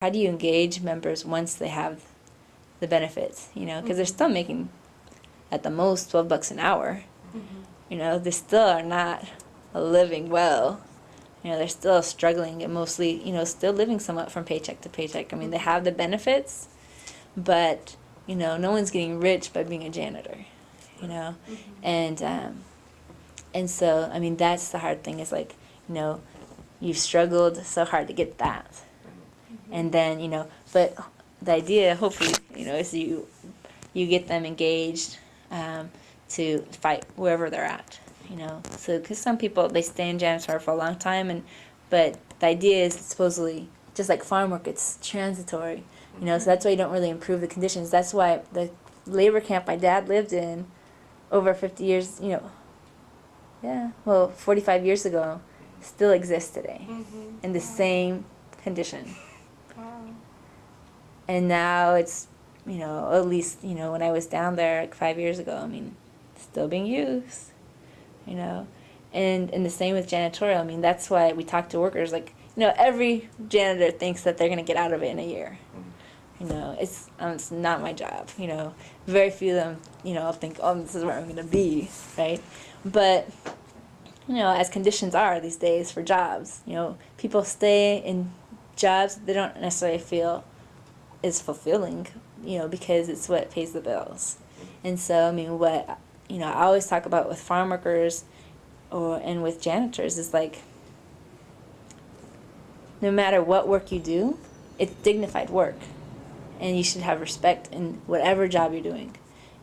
how do you engage members once they have the benefits, you know, because they're still making at the most $12 an hour. You know, they still are not living well. You know, they're still struggling and mostly, you know, still living somewhat from paycheck to paycheck. I mean, they have the benefits, but, you know, no one's getting rich by being a janitor, you know. And so, I mean, that's the hard thing is, like, you know, you've struggled so hard to get that. And then, you know, but the idea, hopefully, you know, is you get them engaged to fight wherever they're at, you know. So, because some people, they stay in janitor for a long time, but the idea is supposedly, just like farm work, it's transitory, you know, so that's why you don't really improve the conditions. That's why the labor camp my dad lived in over 50 years, you know, 45 years ago, still exists today in the same condition. And now it's, you know, at least, you know, when I was down there like 5 years ago, I mean, still being used, you know. And the same with janitorial. I mean, that's why we talk to workers, like, you know, every janitor thinks that they're going to get out of it in a year. You know, it's not my job, you know. Very few of them, you know, think, oh, this is where I'm going to be, right? But, you know, as conditions are these days for jobs, you know, people stay in jobs that they don't necessarily feel is fulfilling, you know, because it's what pays the bills. And so, I mean, what, you know, I always talk about with farm workers and with janitors is, like, no matter what work you do, it's dignified work. And you should have respect in whatever job you're doing,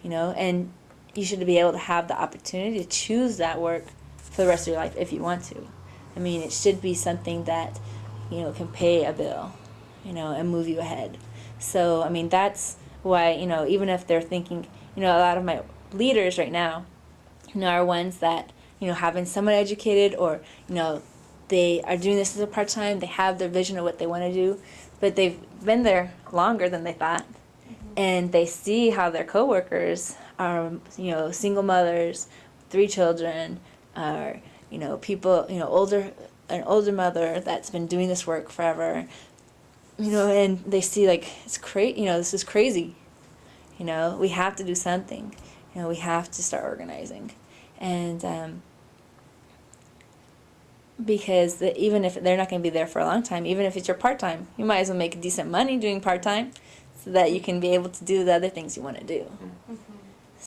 you know, and you should be able to have the opportunity to choose that work for the rest of your life if you want to. I mean, it should be something that, you know, can pay a bill, you know, and move you ahead. So, I mean, that's why, you know, even if they're thinking, you know, a lot of my leaders right now, you know, are ones that, you know, have been somewhat educated, or, you know, they are doing this as a part-time, they have their vision of what they want to do, but they've been there longer than they thought. And they see how their coworkers are, you know, single mothers, 3 children, or, you know, people, you know, an older mother that's been doing this work forever, you know, and they see, like, it's crazy, you know, this is crazy, you know, we have to do something, you know, we have to start organizing. And because even if they're not going to be there for a long time, even if it's your part-time, you might as well make decent money doing part-time so that you can be able to do the other things you want to do.